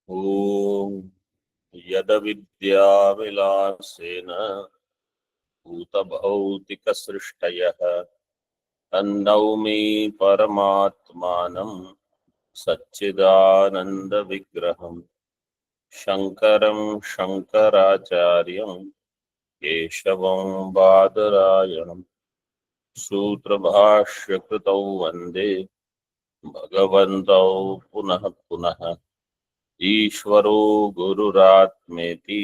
ॐ यदविद्याविलासेन भूतभौतिकसृष्टयः तन्नौमि परमात्मानं सच्चिदानन्दविग्रहम् शङ्करं शङ्कराचार्यं केशवं बादरायणं सूत्रभाष्यकृतौ वन्दे भगवन्तौ पुनः पुनः ईश्वरो गुरुरात्मेति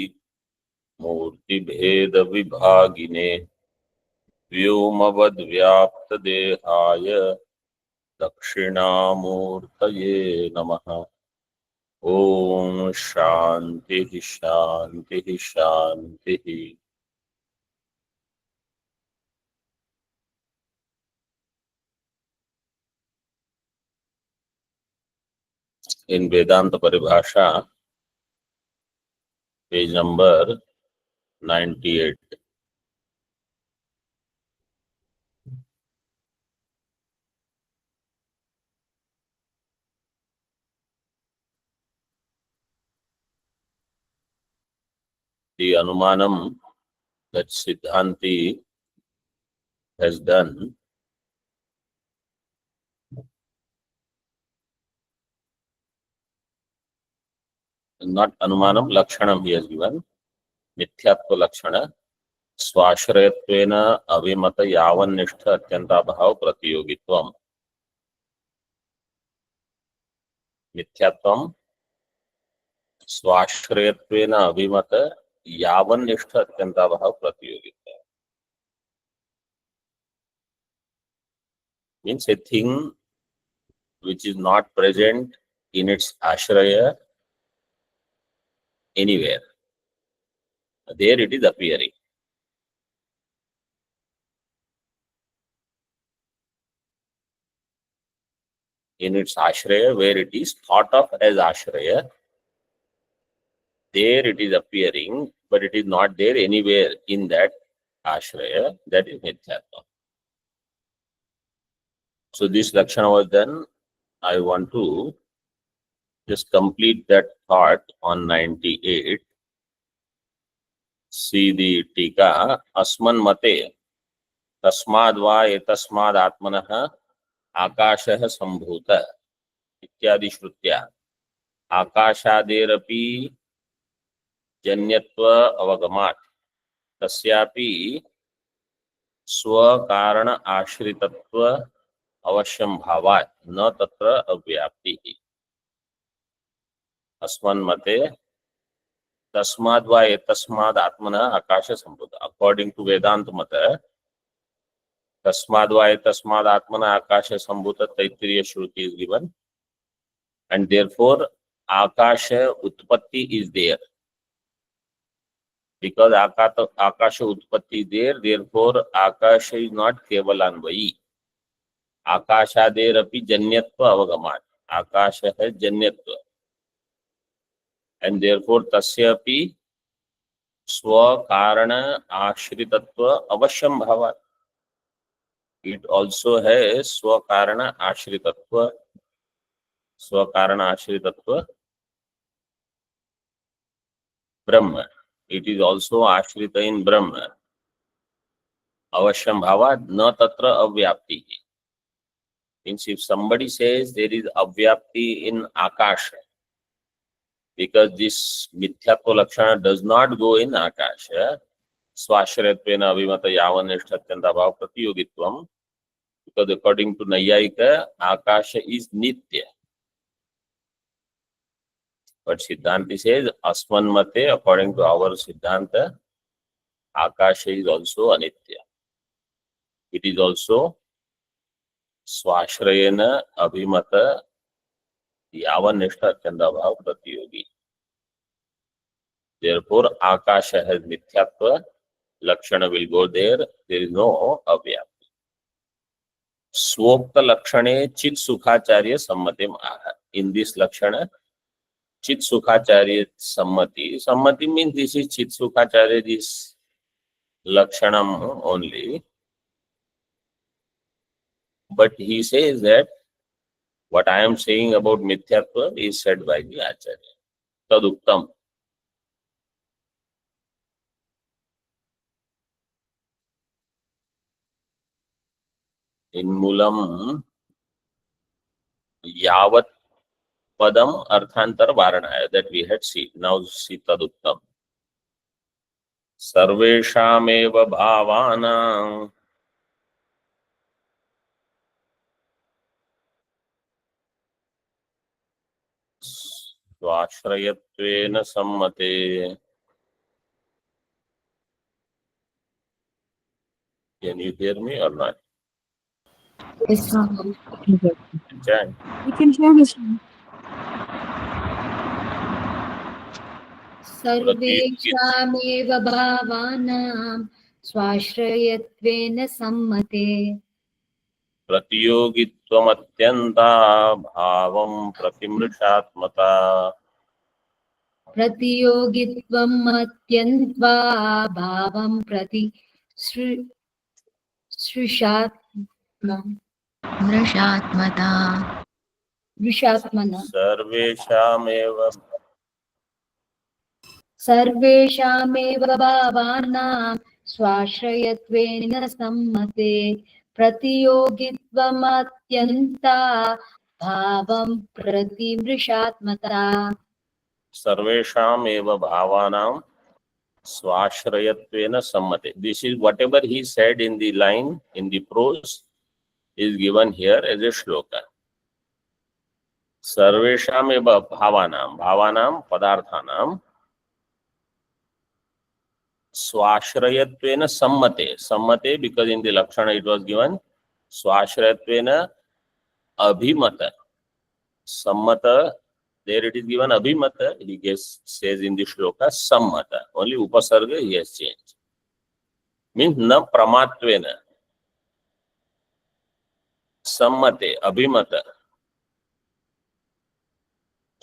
मूर्तिभेदविभागिने व्योमवद्व्याप्तदेहाय दक्षिणामूर्तये नमः। ओम शांति शांति शांति। इन वेदांत परिभाषा page number 98। The Anumanam that Siddhanti has done not Anumanam, Lakshanam he has given. Mithyatva Lakshana स्वाश्रयत्वेन अविमत यावन्निष्ठ अत्यंताभाव प्रतियोगित्वम मिथ्यात्वम स्वाश्रयत्वेन अविमत यावन्निष्ठ अत्यंताभाव प्रतियोगित्व means a thing which is not present in its ashraya anywhere. There it is appearing. In its ashraya, where it is thought of as ashraya, there it is appearing, but it is not there anywhere in that ashraya. That is mithyatva. So this lakshana was done. I want to just complete that thought on 98. See the tika. Asman mate tasmad va etasmad atmanah आकाशः संभूत इत्यादि श्रुत्या आकाशादेरपि जन्यत्व अवगमात् तस्यापि स्वकारण आश्रितत्व अवश्यं भावात् न तत्र अव्याप्तिः। अस्मन्मते तस्माद् वा एतस्माद् आत्मनः आकाश संभूत। According to वेदांत मत तस्माद् वा एतस्माद् आत्मनः आकाश संभूत तैत्तिरीय श्रुति is given, and therefore akasha utpatti is there. Because akasha utpatti is there, therefore akasha is not kevalanvayi. आकाशादेरपि जन्यत्व अवगमात् आकाश है जन्यत्व, and therefore तस्यापि स्वकारण आश्रितत्व अवश्यं भावात्. It also has स्वकारण आश्रितत्व. स्वकारण आश्रितत्व Brahma. It is also ashrita in Brahma. Avashyam bhavat na tatra avyapti. Means if somebody says there is avyapti in akasha, because this mithyatva lakshana does not go in akasha, swashrayattvena avimata yavanishta atyantabhav pratiyogitvam, because according to Nayayika, akasha is nitya. But Siddhanti says, Asman Mate, according to our Siddhanta, Akasha is also anitya. It is also Swashrayena Abhimata Yavanishta Chandabhav Pratiyogi. Therefore, Akasha has mithyatva, Lakshana will go there, there is no avyapti. Swokta Lakshane Chit Sukhacharya Sammatim Aha. In this Lakshana, Chit Sukhacharya Sammati. Sammati means this is Chit Sukhacharya, this Lakshanam only. But he says that what I am saying about Mithyatva is said by the Acharya. तदुक्तम. In Mulam, Yavat Padam Arthantar Varanaya, that we had seen. Now see Taduktam. Sarveshameva Bhavanam Swashrayattvena Sammate. Can you hear me or not? Yes, sir. Chan. We can hear you, sir. सर्वेषामेव भावानां स्वाश्रयत्वेन सम्मते प्रतियोगित्वमत्यन्ता भावं प्रतिमृषात्मता. प्रतियोगित्वम् अत्यन्त्वा भावं प्रति सृषात्मना सर्वेषामेव भावानां स्वाश्रयत्वेन सम्मते प्रतियोगित्वमत्यन्ता भावं प्रतिमृषात्मता. Sarveshameva Bhavanam Swashrayattvena Sammate. This is whatever he said in the line, in the prose, is given here as a shloka. Sarveshameva Bhavanam, Bhavanam Padarthanam Swashrayatvena Sammate. Sammate, because in the Lakshana it was given Swashrayatvena Abhimata. Sammata, there it is given Abhimata, he says in the shloka Sammata. Only Upasarga he has changed. Means na pramatvena. Sammate, Abhimata.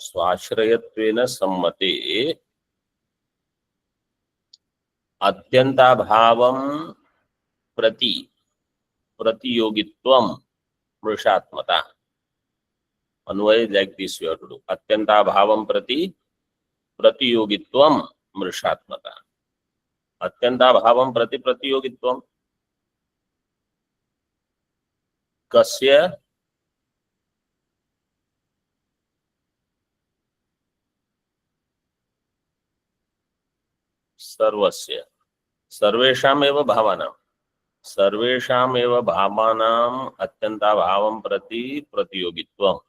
Swashrayatvena Sammate. Atyanta bhavam pratiyogitvam mrishatmata. Anvay like this you have to do. Atyanta bhavam pratiyogitvam mrishatmata. Atyanta bhavam pratiyogitvam. Kasya सर्वस्य सर्वेषामेव भावानां सर्वेषामेव भावानां अत्यन्ताभावं प्रति प्रतियोगित्वम्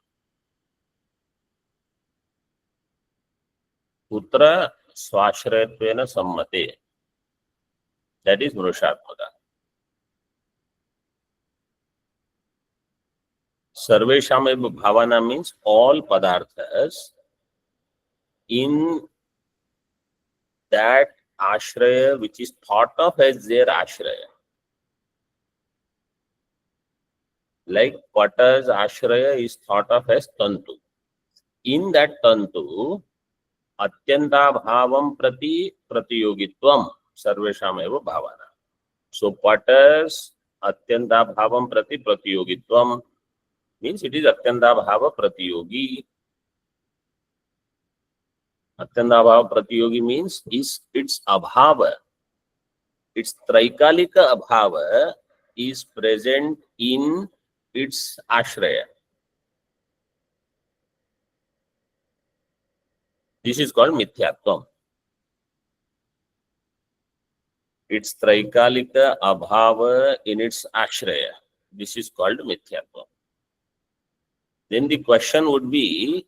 कुत्र स्वाश्रयत्वेन सम्मते. That is मृषात्मका. सर्वेषामेव भावानां means all padarthas in that ashraya which is thought of as their ashraya. Like Pata's ashraya is thought of as Tantu. In that Tantu, Atyanta bhavam prati pratiyogitvam sarveshameva bhavana. So Pata's Atyanta bhavam prati pratiyogitvam means it is Atyanta bhava pratiyogi. Atyanta bhava pratiyogi means its abhava, its traikalika abhava is present in its ashraya. This is called mithyatvam. Its traikalika abhava in its ashraya. This is called mithyatvam. Then the question would be,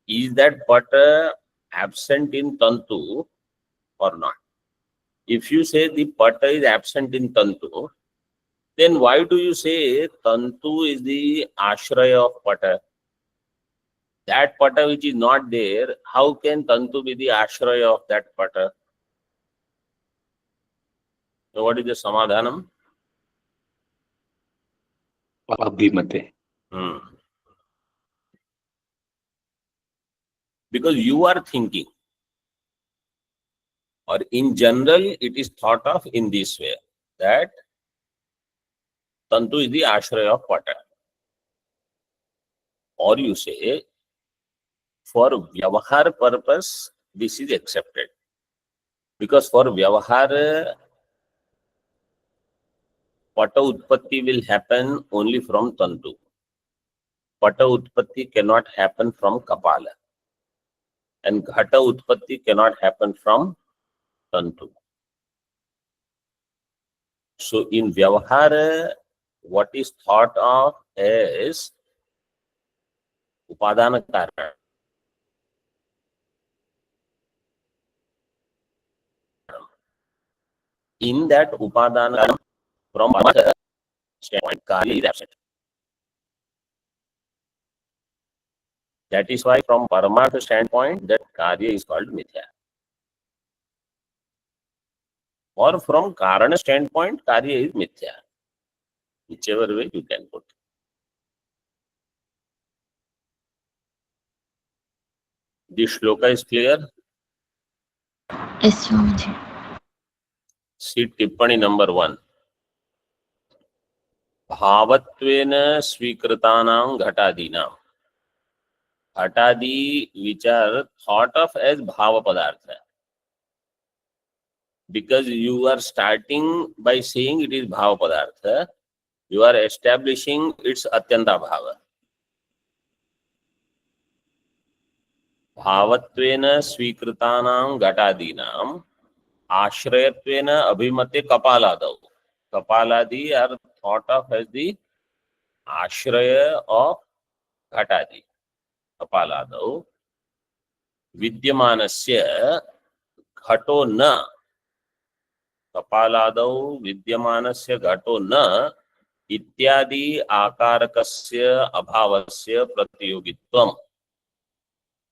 is that pata absent in tantu or not? If you say the pata is absent in tantu, then why do you say tantu is the ashraya of pata? That pata which is not there, how can tantu be the ashraya of that pata? So what is the samadhanam? Abhimate. Because you are thinking, or in general it is thought of in this way, that Tantu is the ashraya of pata. Or you say, for vyavahar purpose, this is accepted. Because for vyavahar, pata utpatti will happen only from tantu. Pata utpatti cannot happen from kapala. And ghata utpatti cannot happen from tantu. So in vyavahar, what is thought of is upadana karana. In that upadana, from Paramartha standpoint, karya is absent. That is why from Paramartha standpoint, that karya is called mithya. Or from karana standpoint, karya is mithya. Whichever way you can put. This shloka is clear. Yes, Swamiji. See Tippani number 1. भावत्वेन स्वीकृतानां घटादीनां. Ghatadi which are thought of as bhava padartha. Because you are starting by saying it is bhava padartha, you are establishing its atyanta bhava. भावत्वेन स्वीकृतानां घटादीनां आश्रयत्वेन अभिमते कपालादौ. Kapaladi are thought of as the ashraya of ghatadi. Kapaladau. Vidyamanasya ghato na. Kapaladau vidyamanasya ghato na ityadi akarakasya abhavasya pratiyogitvam.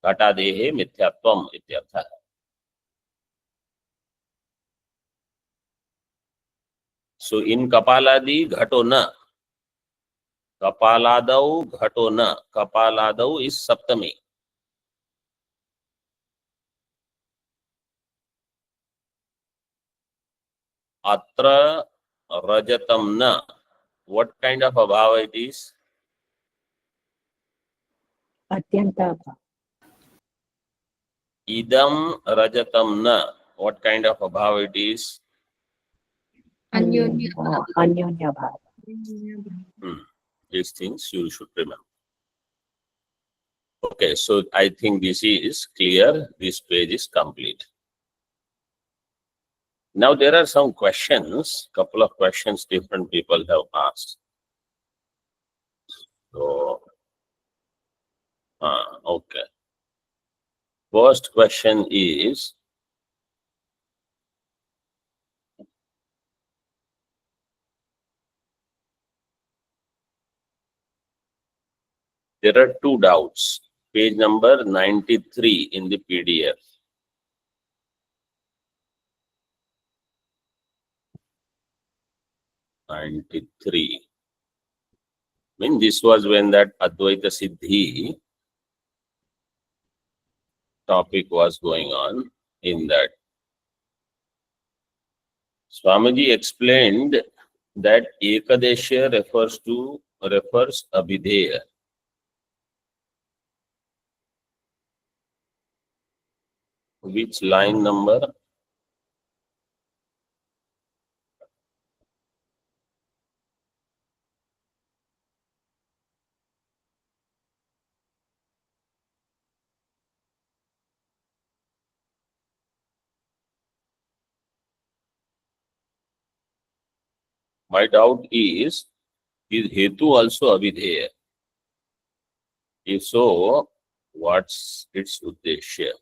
Ghatadehe mithyatvam ityartha. So in Kapaladi ghato na. Kapaladau ghato na. Kapaladau is saptami. Atra rajatam na. What kind of abhava it is? Atyanta. Idam rajatam na. What kind of abhava it is? Anyonya. Anyonya bhava. These things you should remember. Okay, so I think this is clear. This page is complete. Now there are some questions, couple of questions different people have asked. So, okay. First question is, there are two doubts. Page number 93 in the PDF. I mean, this was when that Advaita Siddhi topic was going on. In that, Swamiji explained that Ekadesha refers Abhideya. Which line number? My doubt is Hetu also Abhideya? If so, what's its Uddeshya?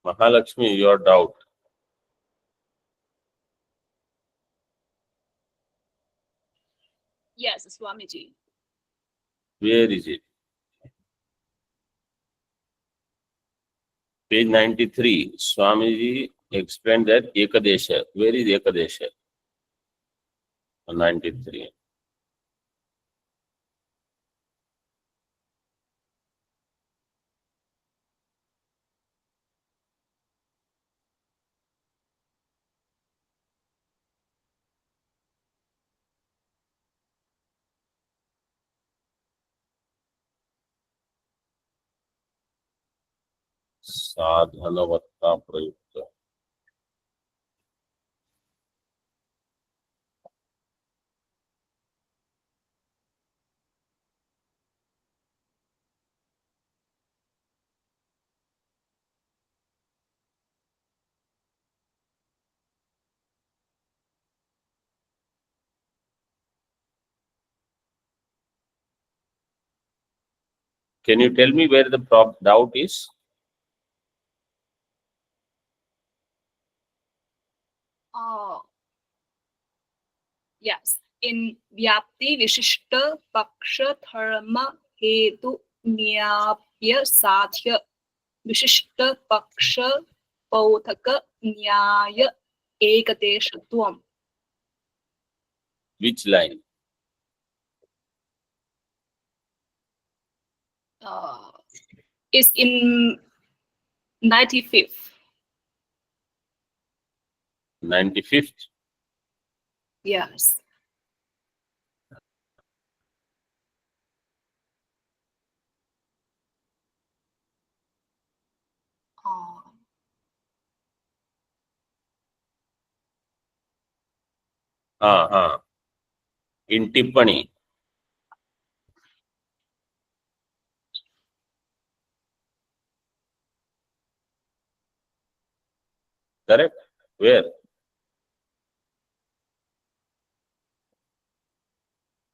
Mahalakshmi, your doubt. Yes, Swamiji. Where is it? Page 93. Swamiji explained that Ekadesha. Where is Ekadesha? 93. साधनवत्ता प्रयुक्त. Can you tell me where the doubt is? Yes, in Vyapti Vishishta Paksha Dharma Hetu Nyapya Sadhya Vishishta Paksha Pauthaka Nyaya Ekadeshatvam. Which line? Is in 95th. 95th. Yes. हाँ. In टिप्पणी. Correct? Where?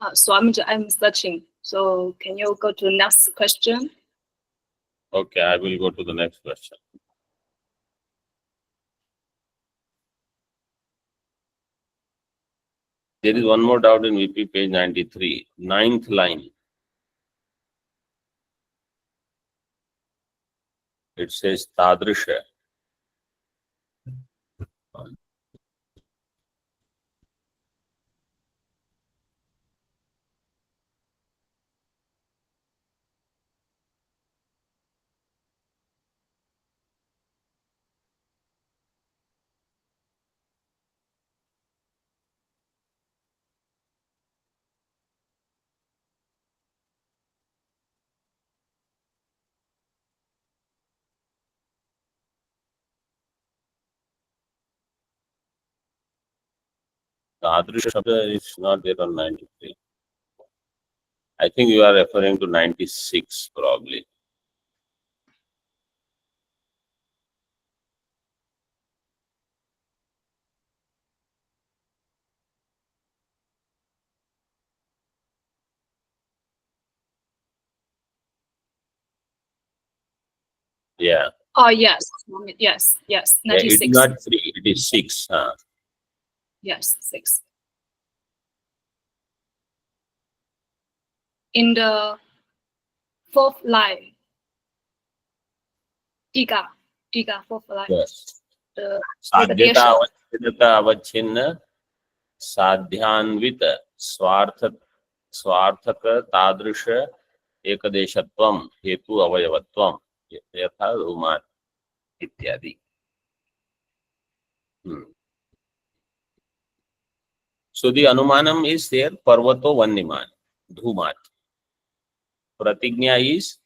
Swamiji, I'm searching. So can you go to next question? Okay, I will go to the next question. There is one more doubt in VP page 93, 9th line. It says Tadrisha. Tadrisha Shabda is not there on 93. I think you are referring to 96 probably. Yeah. Oh, yes. Yes. Yeah, it 96. is not 3, it is 6. Yes, 6. In the 4th line, Tika, 4th line. Yes. The साध्यता Ekadesha. अवच्छेदता अवच्छिन्न साध्यान्वित स्वार्थक तादृश एकदेशत्वम हेतु अवयवत्वम यथा उमान इत्यादि. So the anumanam is there, parvato vanniman, dhumat. Pratignya is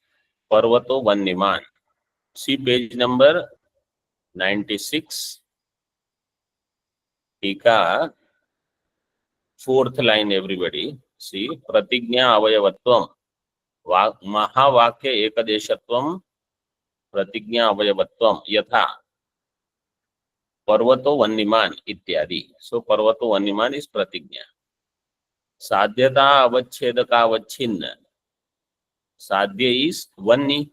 parvato vanniman. See page number 96. Tika, 4th line everybody. See, pratignya avayavatvam. महावाक्य एकदेशत्वम प्रतिज्ञा अवयवत्वम यथा पर्वतो वन्यमान इत्यादि. सो पर्वतो वन्यमान इज प्रतिज्ञा. साध्यता अवच्छेदकावच्छिन्न. साध्य इज वन्य.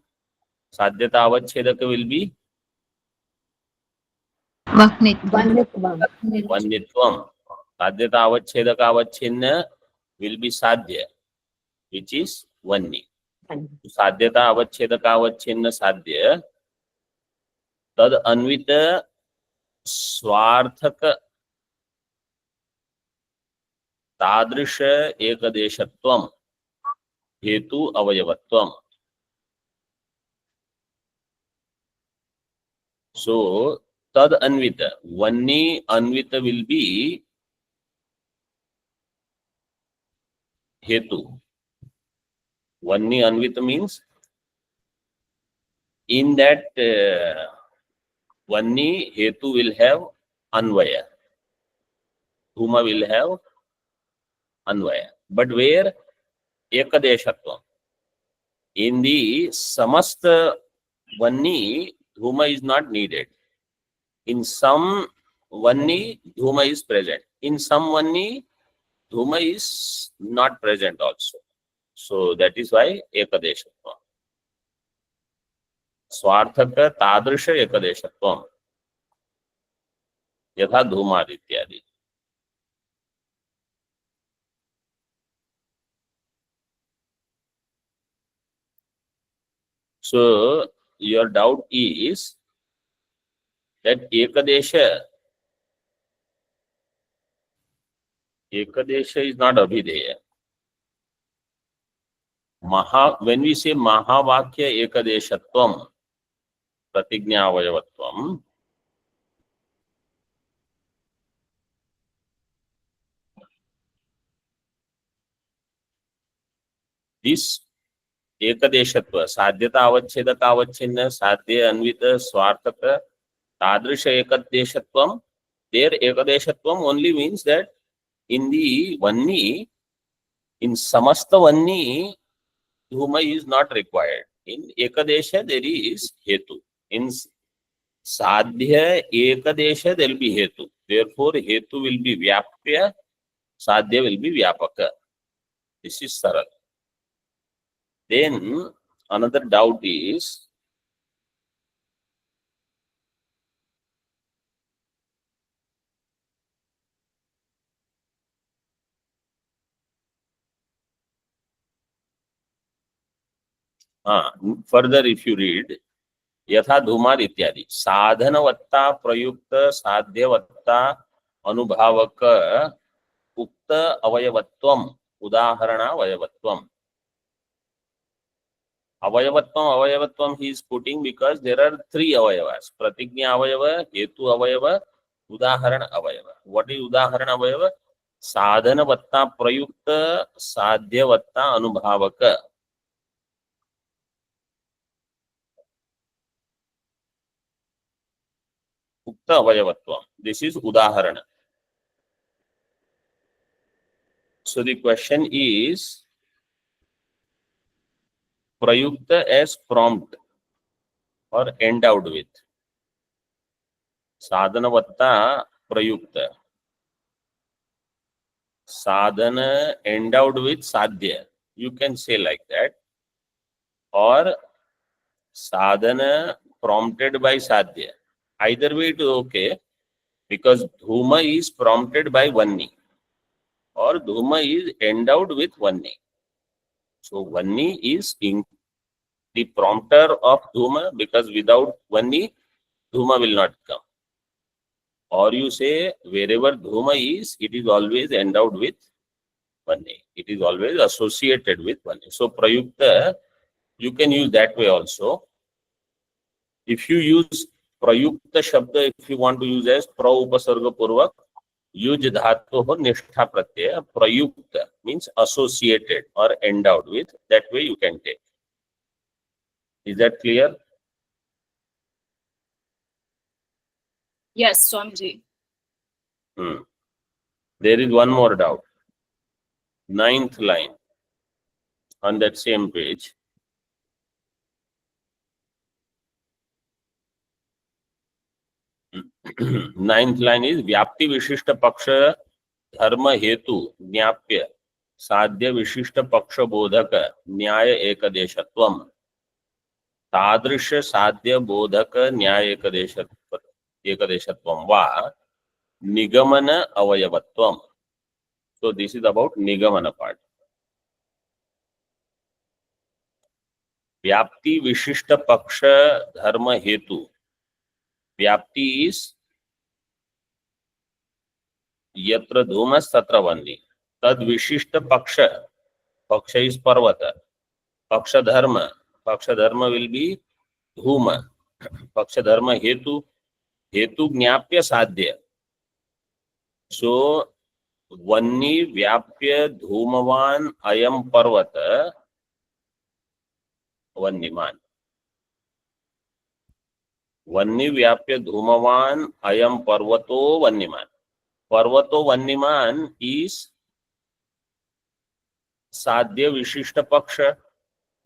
साध्यता अवच्छेदक विल बी वन्यत्वम् वन्यत्वम. साध्यता अवच्छेदकावच्छिन्न विल बी साध्य विच इज वन्य. साध्यता अवच्छेदकावच्छिन्न साध्य तद अन्वित स्वार्थक तादृश एकदेशत्वम हेतु अवयवत्वम. सो तद अन्वित, वन्य अन्वित विल बी हेतु. वन्य अन्वित means in that Vanni Hetu will have Anvaya. Dhuma will have Anvaya. But where Ekadeshatvam? In the Samasta Vanni, Dhuma is not needed. In some Vanni, Dhuma is present. In some Vanni, Dhuma is not present also. So that is why Ekadeshatvam. स्वार्थक तादृश एकदेशत्वम यथा धूमादि इत्यादि. So your doubt is that ekadesha is not abhideya. When we say Mahavakya ekadeshatvam, Pratignya avayavatvam, this ekadeshatva, sadhyata avachedaka avachinna, sadhya anvita swarthaka tadrisha ekadeshatvam, their ekadeshatvam only means that in the Vanni, in samasta Vanni, Dhuma is not required. In ekadesha there is hetu. In sadhya ekadesha there will be hetu. Therefore hetu will be vyapya, sadhya will be vyapaka. This is saral. Then another doubt is further if you read यथा धूमाद इत्यादि साधनवत्ता प्रयुक्त साध्यवत्ता अनुभावक उक्त अवयवत्वम उदाहरण अवयवत्वम. Avayavattvam he is putting because there are three avayavas: pratignya avayava, hetu avayava, udaharana avayava. What is udaharana avayava? Sadhanavatta prayukta sadhyavatta anubhavaka. Ukta avayavatvam. This is udaharana. So the question is prayukta as prompt or endowed with. Sadhanavatta prayukta. Sadhana endowed with sadhya. You can say like that. Or sadhana prompted by sadhya. Either way it is okay, because dhuma is prompted by vanni or dhuma is endowed with vanni. So vanni is the prompter of dhuma, because without vanni, dhuma will not come. Or you say wherever dhuma is, it is always endowed with vanni. It is always associated with vanni. So prayukta, you can use that way also. If you use prayukta shabda, if you want to use as pra upasarga purvak, use dhatu ho nishtha pratyaya. Prayukta means associated or endowed with. That way you can take. Is that clear? Yes, Swamiji. There is one more doubt. 9th line on that same page. Ninth line is Vyapti Vishishta Paksha Dharma Hetu Jnapya Sadhya Vishishta Paksha Bodhaka Nyaya Ekadeshatvam Tadrisha Sadhya Bodhaka Nyaya Ekadeshatvam Va Nigamana Avayavatvam. So this is about Nigamana part. Vyapti Vishishta Paksha Dharma Hetu. Vyapti is yatra dhumas tatra vanni. Tad vishishta paksha. Paksha is parvata. Paksha dharma. Paksha dharma will be dhuma. Paksha dharma hetu. Hetu jnapya sadhya. So vanni vyapya dhumavan ayam parvata vanniman. वन्नी व्याप्य धूमवान अयम पर्वतो वन्यमान. पर्वतो वन्यमान is साध्य विशिष्ट पक्ष.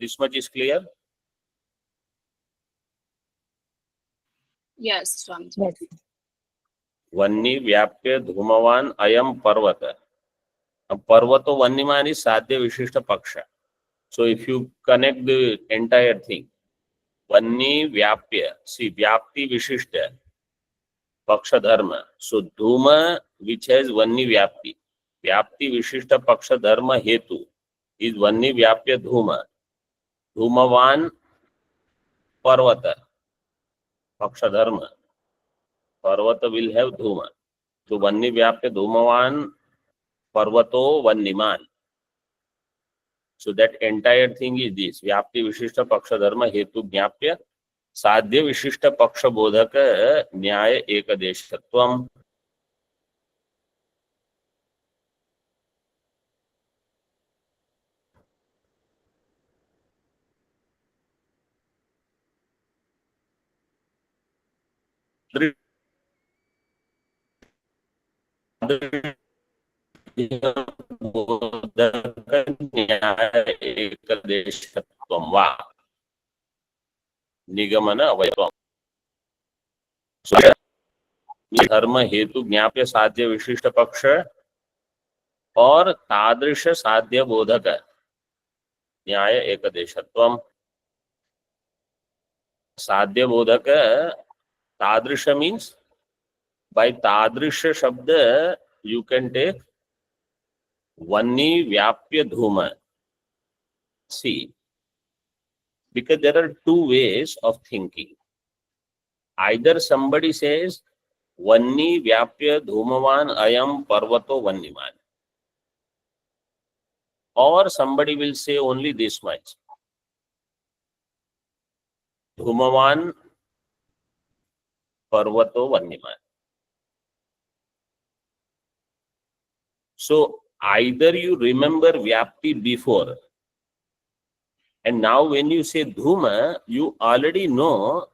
This much is clear. Yes, Swamiji. Yes. वन्नी व्याप्य धूमवान अयम पर्वत. पर्वतो वन्यमान is साध्य विशिष्ट पक्ष. So if you connect the entire thing, वन्नी व्याप्य, see व्याप्ति विशिष्ट पक्ष धर्म. So धूम which has वन्नी व्याप्ति, व्याप्ति विशिष्ट पक्ष धर्म हेतु is वन्नी व्याप्य धूम. धूमवान पर्वत पक्ष धर्म. पर्वत will have धूम. So वन्नी व्याप्य धूमवान पर्वतो वन्यमान. So that entire thing is this. व्याप्ति विशिष्ट पक्ष धर्म हेतु ज्ञाप्य साध्य विशिष्ट पक्ष बोधक न्याय एकदेशत्वम. बोधक न्याय एकदेशत्वम वा निगमन अवयवम. धर्म हेतु ज्ञाप्य साध्य विशिष्ट पक्ष और तादृश साध्य बोधक न्याय एकदेशत्वम. साध्य बोधक तादृश मीन्स by तादृश शब्द you can take वन्नी व्याप्य धूम. See, because there are two ways of thinking. Either somebody says वन्नी व्याप्य धूमवान अयम पर्वतो वन्यमान, or somebody will say only this much, धूमवान पर्वतो वन्यमान. So either you remember vyapti before, and now when you say dhuma, you already know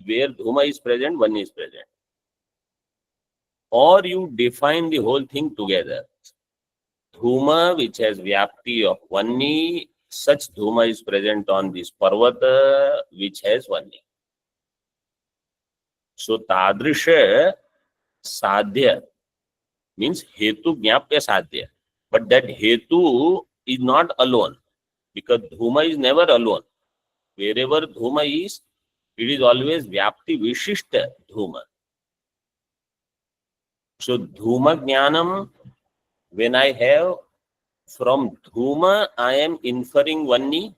where dhuma is present, one is present. Or you define the whole thing together. Dhuma which has vyapti of vanni, such dhuma is present on this parvata which has vanni. So tadrisha sadhya means hetu jnapya sadhya. But that hetu is not alone, because dhuma is never alone. Wherever dhuma is, it is always vyapti vishishta dhuma. So dhuma jnanam, when I have from dhuma, I am inferring vanni,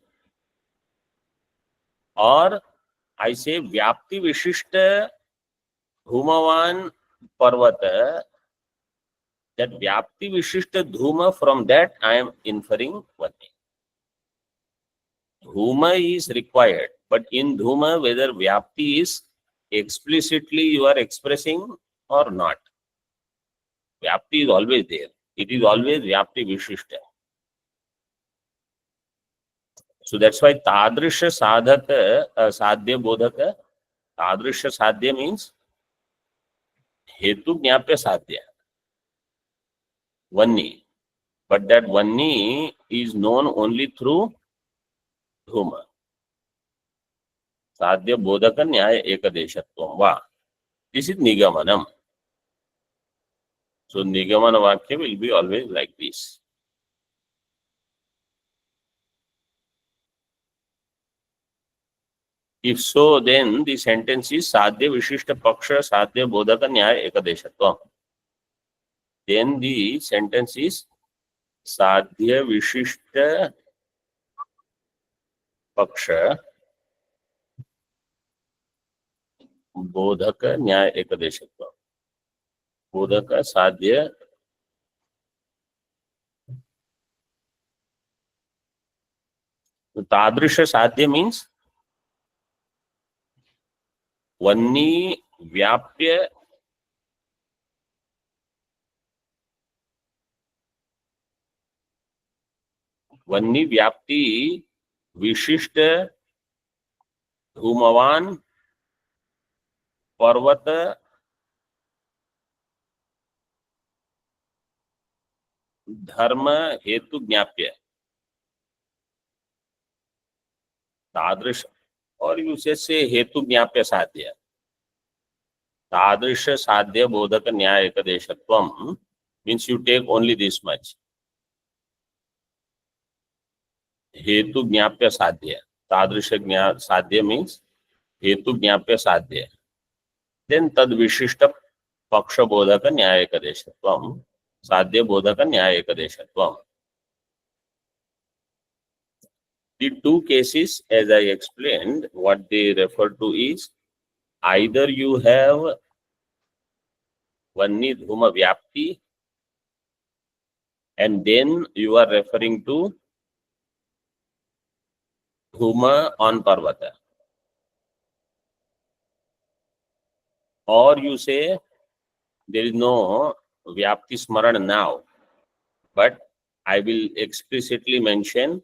or I say vyapti vishishta dhumavan parvata. That vyapti vishishta dhuma, from that I am inferring vanni. Dhuma is required, but in dhuma whether vyapti is explicitly you are expressing or not, vyapti is always there. It is always vyapti vishishta. So that's why tadrisha sadhaka sadhya bodhaka. Tadrisha sadhya means hetu jnapya sadhya vanni, but that vanni is known only through dhuma. Sadhya bodhaka nyaya ekadeshatvam va. This is nigamanam. So nigamana vakya will be always like this. If so, then the sentence is sadhya vishishta paksha sadhya bodhaka nyaya ekadeshatvam. Then the sentence is sadhya vishishta paksha bodhaka nyaya ekadeshatvam. Bodhaka sadhya tadrisha sadhya means vanni vyapya वन्नी व्याप्ति विशिष्ट धूमवान पर्वत धर्म हेतु ज्ञाप्य तादृश, और usage से हेतु ज्ञाप्य साध्य, तादृश साध्य बोधक न्याय एकदेशत्वम means you take only this much, हेतु ज्ञाप्य साध्य, तादृश साध्य मीन्स हेतु ज्ञाप्य साध्य, देन तद विशिष्ट पक्ष बोधक न्याय एकदेशत्वम, साध्य बोधक न्याय एकदेशत्वम. The two cases, as I explained, what they refer to is either you have Vanni Dhuma Vyapti and then you are referring to Dhuma on Parvata, or you say there is no Vyapti Smaran now, but I will explicitly mention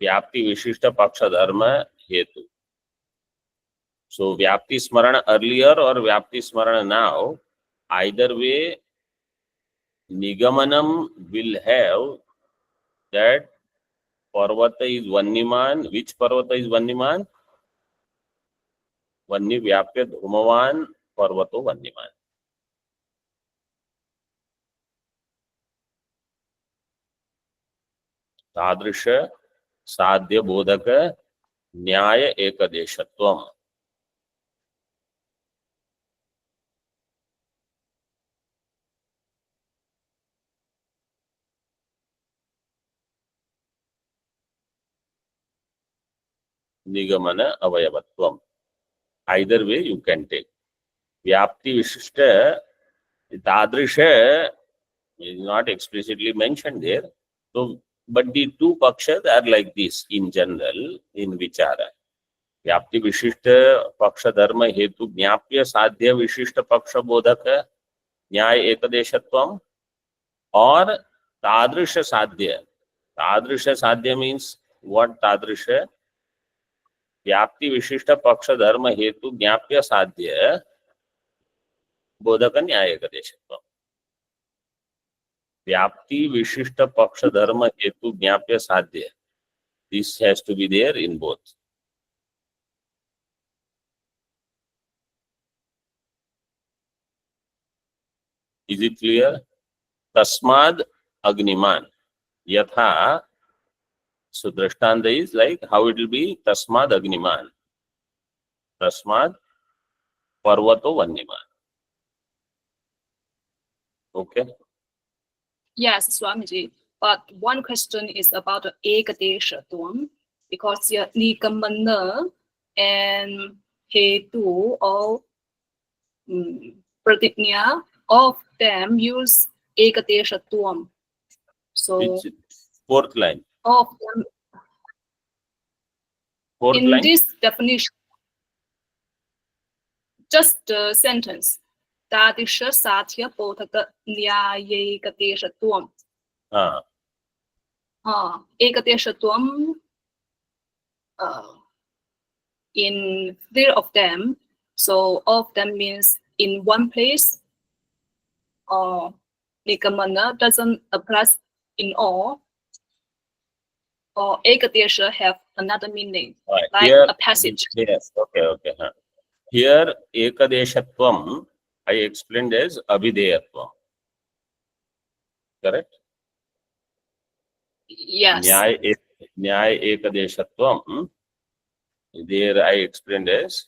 Vyapti Vishishta Paksha Dharma Hetu. So Vyapti Smarana earlier or Vyapti Smarana now, either way, Nigamanam will have that Parvata is Vanniman. Which Parvata is Vanniman? Vanni Vyapya Dhumavan Parvato Vanniman. तादृश साध्य बोधक न्याय एकदेशत्वम. निगमन अवयवत्वम. Either way you can take. Vyapti Vishishta Tadrisha is not explicitly mentioned there. So, but the two pakshas are like this in general in Vichara. Vyapti Vishishta Paksha Dharma Hetu Jnapya Sadhya Vishishta Paksha Bodhaka Nyaya Ekadeshatvam, or Tadrisha Sadhya. Tadrisha Sadhya means what? Tadrisha Vyapti Vishishta Paksha Dharma Hetu Jnapya Sadhya Bodhaka Nyaya Ekadeshatvam. Vyapti Vishishta Paksha Dharma Hetu Jnapya Sadhya. This has to be there in both. Is it clear? Tasmad Agniman. Yatha. So Drashtanda is like how it will be Tasmad Agniman. Tasmad Parvato Vanniman. Okay. Yes, Swamiji. But one question is about the Ekadeshatvam, because your Nigamana and Hetu or Pratignya, of them use Ekadeshatvam. So It's fourth line. of them Fourth in line. this definition, just the sentence. Tadisha Satya Bodhaka Nyayekadeshatvam. Ekadeshatvam in three of them. So of them means in one place. Or Nigamana doesn't apply in all. Or Ekadesha have another meaning, like Here, a passage. yes, okay. Here, Ekadeshatvam, I explained as Abhideyatvam. Correct? Yes. Nyaya Ekadeshatvam, there I explained as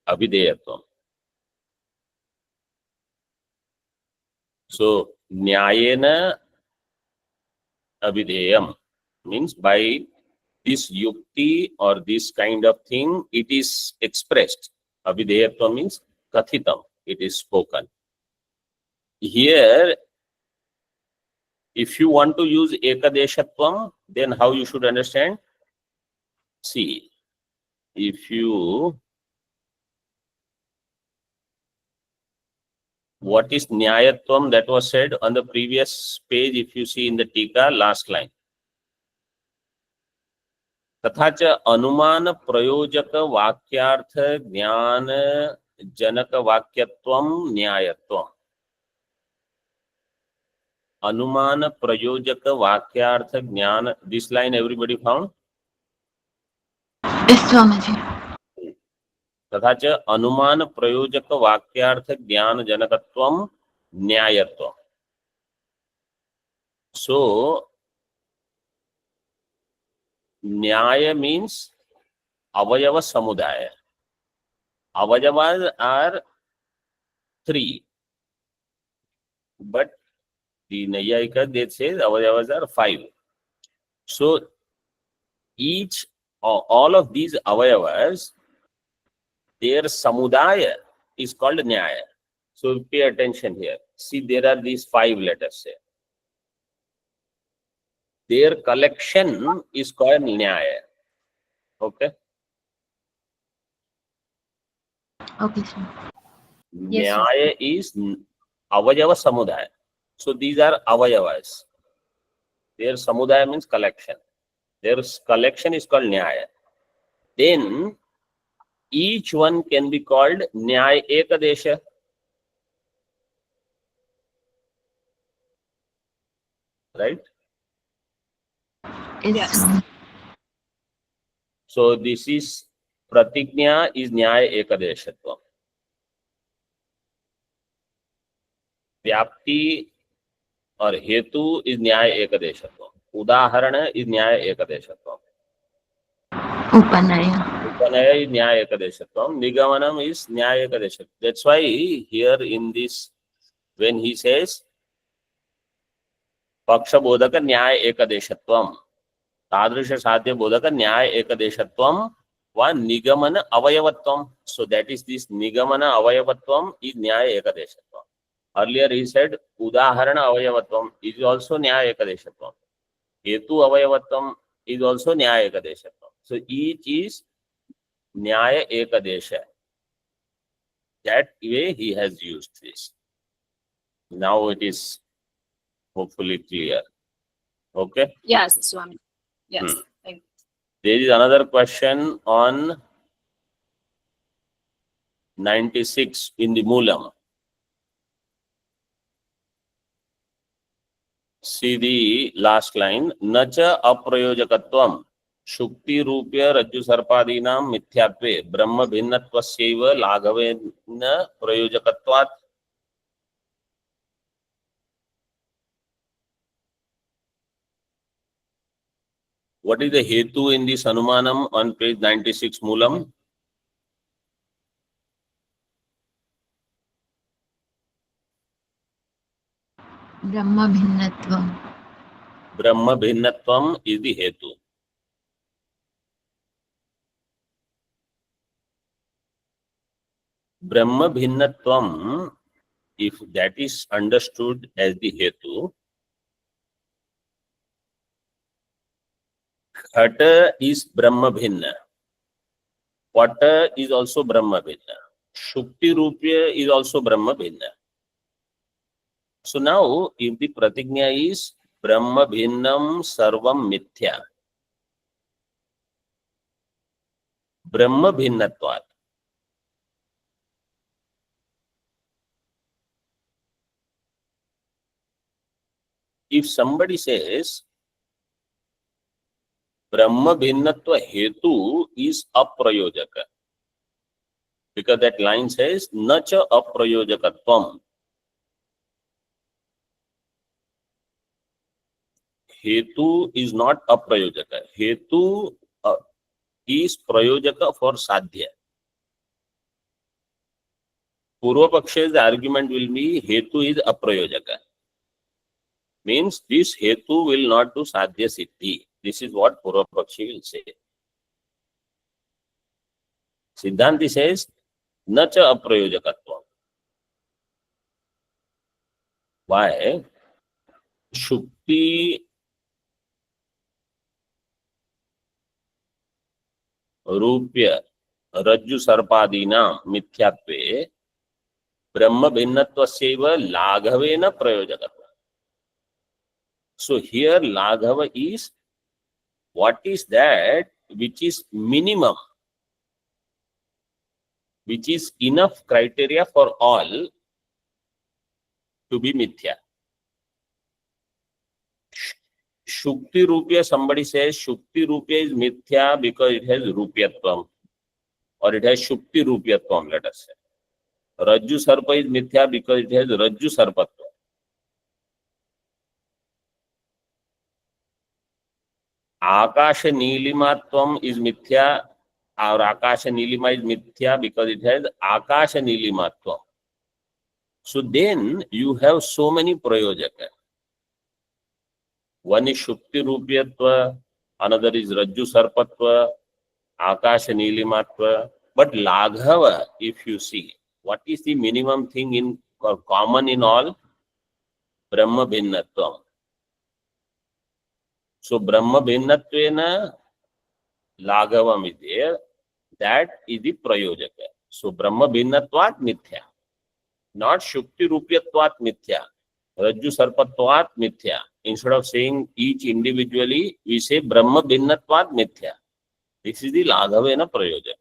Abhideyatvam. So, Nyayena Abhideyam means by this yukti or this kind of thing, it is expressed. Abhideyatva means kathitam, it is spoken. Here, if you want to use Ekadeshatvam, then how you should understand? See, if you, what is Nyayatvam that was said on the previous page, if you see in the Tika, last line. तथा च अनुमान प्रयोजक वाक्यार्थ ज्ञान जनक वाक्यत्वम न्यायत्वम. अनुमान प्रयोजक वाक्यार्थ ज्ञान. This line everybody found? Yes, Swamiji. तथा च अनुमान प्रयोजक वाक्यार्थ ज्ञान जनकत्वम न्यायत्वम. So न्याय means avayava samudaya. Avayavas are 3, but the Nayayika, they say avayavas are 5. So each or all of these avayavas, their samudaya is called nyaya. So pay attention here. See, there are these 5, let us say. Their collection is called nyaya. Okay? Okay, sir. Yes, sir. Nyaya is avayava samudaya. So these are avayavas. Their samudaya means collection. Their collection is called nyaya. Then each one can be called nyaya ekadesha. Right? Yes, Yes. Swamiji. So this is pratignya is nyaya ekadeshatva. व्याप्ति और हेतु is न्याय एकदेशत्व. उदाहरण is न्याय एकदेशत्व. Upanaya. उपनय is न्याय एकदेशत्व. निगमनम is न्याय एकदेशत्व. That's why here in this, when he says पक्ष बोधक न्याय एकदेशत्वम, तादृश साध्य बोधक न्याय एकदेशत्वम व निगमन अवयवत्वम. So that is this निगमन अवयवत्वम is न्याय एकदेशत्वम. Earlier he said udaharana avayavatvam is also nyaya ekadeshatvam. Hetu avayavatvam is also nyaya ekadeshatvam. So each is nyaya ekadesha. That way he has used this. Now it is hopefully clear. Okay. Yes, Swami. Yes. Hmm. Thank you. There is another question on 96 in the Moolam. See the last line. Nacha aprayojakatvam shukti rupya rajju sarpadinam mithyatve brahma bhinnatvasyaiva laghavena prayojakatvat. What is the hetu in this anumanam on page 96 Moolam? Brahma Bhinnatvam. Brahma bhinnatvam is the hetu. Brahma bhinnatvam, if that is understood as the hetu, Ghata is Brahma bhinna. Pata is also Brahma bhinna. Shukti rupya is also Brahma bhinna. So now, if the pratignya is Brahma bhinnam sarvam mithya, Brahma bhinnatvat, if somebody says Brahma bhinnatva hetu is aprayojaka, because that line says nacha aprayojakatvam. Hetu is not aprayojaka. Hetu is prayojaka for sadhya. Purva Paksha's argument will be hetu is aprayojaka. Means this hetu will not do sadhya siddhi. This is what Purva Pakshi will say. Siddhanti says nacha aprayojakatvam. Why? Shukti रूप्य रज्जु सर्पादीना मिथ्यात्वे ब्रह्म भिन्नत्वस्यैव लाघवेन प्रयोजकत्व. So here Laghava is, what is that which is minimum, which is enough criteria for all to be mithya. Shukti Rupya, somebody says Shukti Rupya is mithya because it has Rupyatvam, or it has Shukti Rupyatvam, let us say. Rajju Sarpa is mithya because it has Rajju Sarpatvam. Akasha Nilimatvam is mithya, or Akasha Nilima is mithya because it has Akasha Nilimatvam. So then you have so many prayojaka. One is Shukti Rupyatva, another is Rajju Sarpatva, Akasha Nilimatva. But Laghava, if you see, what is the minimum thing in or common in all? Brahma Bhinnatvam. So Brahma Bhinnatvena Laghavam is there. That is the Prayojaka. So Brahma Bhinnatvat Mithya. Not Shukti Rupyatvat Mithya. Rajju Sarpatvat Mithya. Instead of saying each individually, we say Brahma Bhinnatvat Mithya. This is the Laghavena Prayojaka.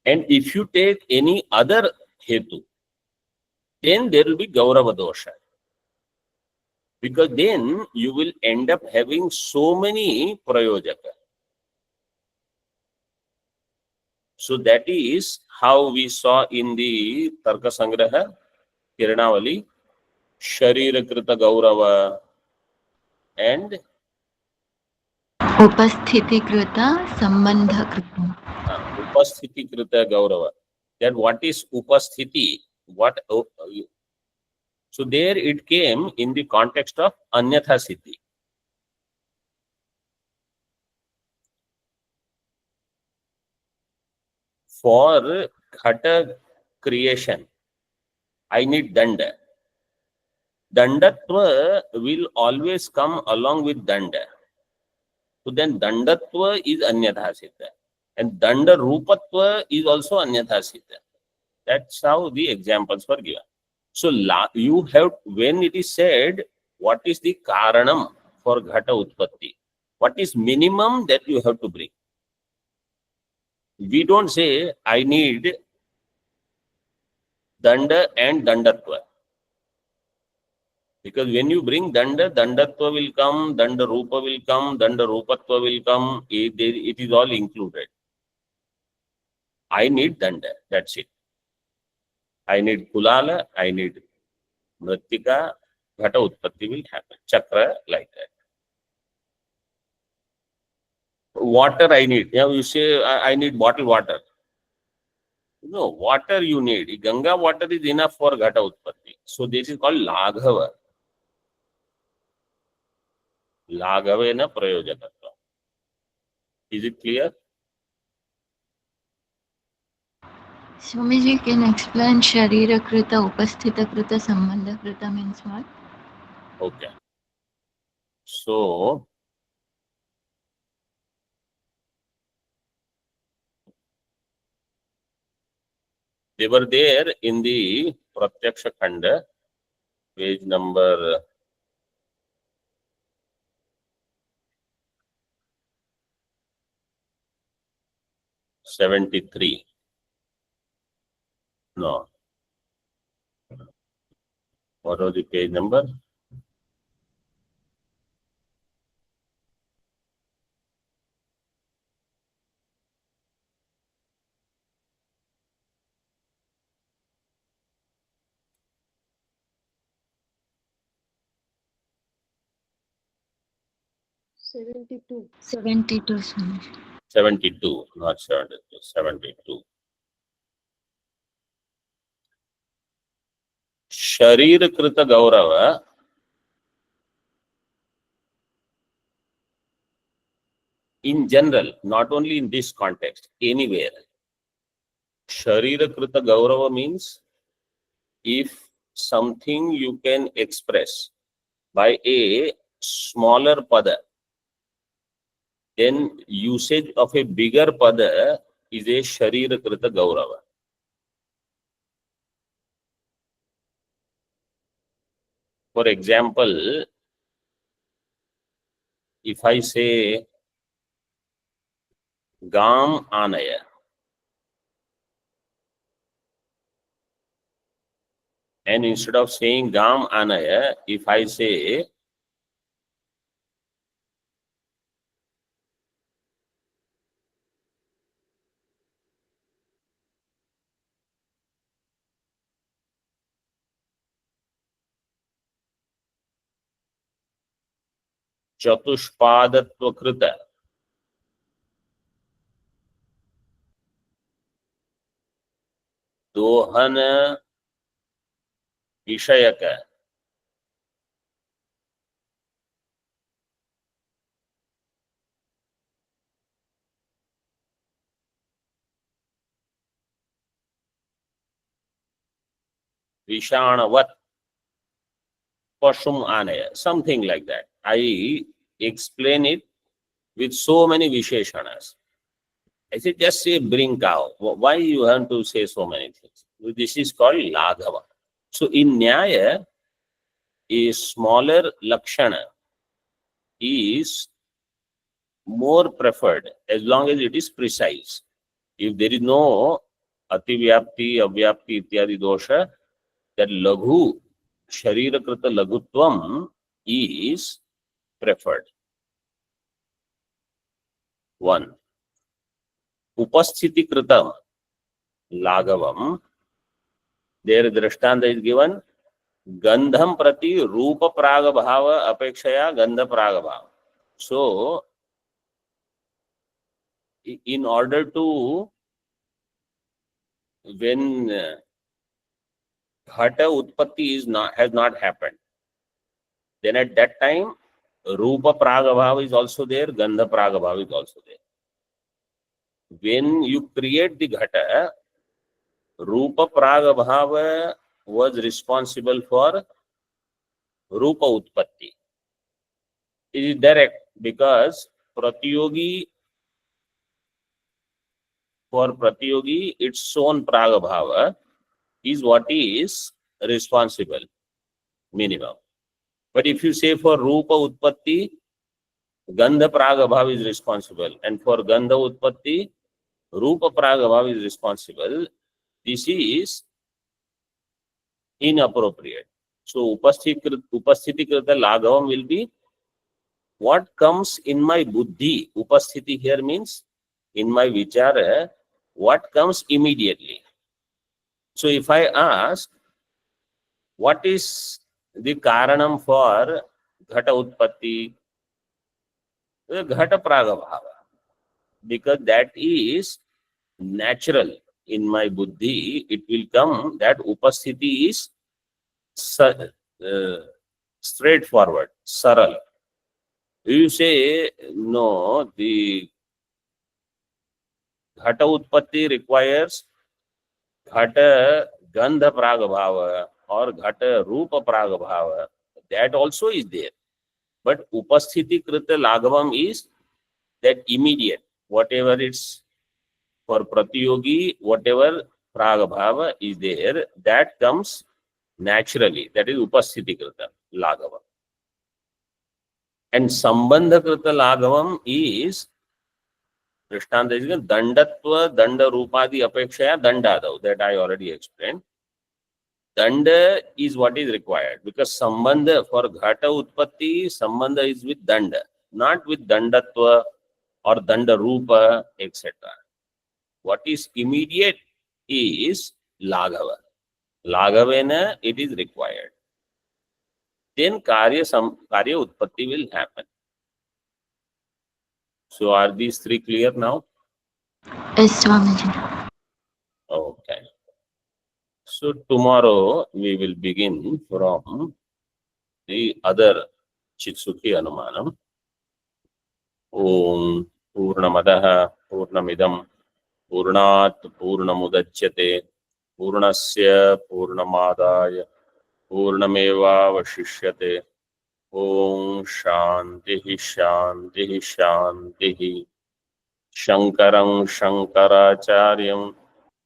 And if you take any other Hetu, then there will be Gaurava Dosha. Because then you will end up having so many Prayojaka. So that is how we saw in the Tarka Sangraha, Kiranavali, Sharira Krita Gaurava and उपस्थिति कृता संबंध कृता. Upasthiti Krita Gaurava. That what is Upasthiti? What? So there it came in the context of Anyatha Siddhi. For Ghata creation, I need Danda. Dandatva will always come along with Danda. So then Dandatva is Anyatha Siddha. And Danda Rupatva is also Anyatha Siddha. That's how the examples were given. So you have, when it is said, what is the Karanam for Ghata Utpatti? What is minimum that you have to bring? We don't say, I need Danda and Dandatva. Because when you bring Danda, Dandatva will come, Danda Rupa will come, Danda Rupatva will come, it is all included. I need Danda, that's it. I need Kulala, I need Mritika, Ghata Utpatti will happen. Chakra, like that. Water I need. Yeah, you say, I need bottled water. No, water you need. Ganga water is enough for Ghata Utpatti. So this is called Laghava. Laghavena Prayojakatva. Is it clear? Swamiji, can explain Sharira Krita, Upasthita Krita, Sambandha Krita means what? Okay. So, they were there in the Pratyaksha Khanda, page number 73. No. What was the page number? Seventy-two, Swamiji. 72, not 72, 72. Sharira Krita Gaurava in general, not only in this context, anywhere. Sharira Krita Gaurava means if something you can express by a smaller pada, then usage of a bigger pada is a Sharira Krita Gaurava. For example, if I say गाम आनय. And instead of saying gam anaya, if I say चतुष्पादत्व कृत दोहन विषयक विषाणवत पशुम आनय, something like that. I explain it with so many visheshanas. I said, just say bring cow. Why you have to say so many things? This is called laghava. So in Nyaya, a smaller lakshana is more preferred as long as it is precise. If there is no ativyapti, avyapti, ityadi dosha, that laghu, sharirakrita laghutvam is preferred. One. Upasthiti kritam laghavam. There drishtanta is given. Gandham prati rupa praga bhava apekshaya gandha praga bhava. So, in order to, when ghata utpatti has not happened, then at that time rupa praga bhava is also there, gandha praga bhava is also there. When you create the ghata, rupa praga bhava was responsible for rupa utpatti. It is direct because pratyogi, for pratyogi, its own praga bhava is what is responsible, minimum. But if you say for rupa utpatti, gandha praga bhava is responsible, and for gandha utpatti, rupa praga bhava is responsible, this is inappropriate. So upasthiti krita laghavam will be what comes in my buddhi. Upasthiti here means in my vichara, what comes immediately. So if I ask, what is the karanam for ghata utpatti? Ghata praga bhava. Because that is natural in my buddhi, it will come that upasthiti is straightforward, saral. You say, no, the ghata utpatti requires ghata gandha praga bhava or ghata rupa praga bhava. That also is there. But upasthiti krita laghavam is that immediate, whatever it's for pratyogi, whatever praga bhava is there, that comes naturally. That is upasthiti krita laghavam. And sambandha krita laghavam is drishtanta is dandatva danda rupadi apekshaya dandadav. That I already explained. Danda is what is required because sambandha for ghata utpatti, sambandha is with danda, not with dandatva or danda rupa, etc. What is immediate is laghava. Laghavena it is required. Then karya utpatti will happen. So are these three clear now? Yes, Swamiji. Okay. So tomorrow we will begin from the other Chitsukhi Anumanam. Om Purnamadaha Purnamidam Purnat Purnamudachyate Purnasya Purnamadaya Purnameva Vashishyate. Om Shantihi Shantihi Shantihi. Shankaram Shankaracharyam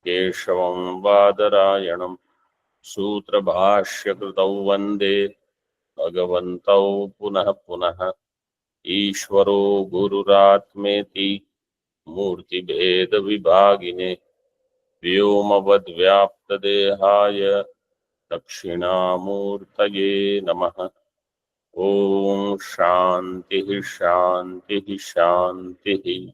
Keshavam Badarayanam Sutra Bhashya Kritau Vande Bhagavantau Punah Punah Ishvaro Gururatmeti मूर्तिभेदविभागिने व्योमवद्व्याप्तदेहाय दक्षिणामूर्तये नमः। ओम शांति शांति शांति।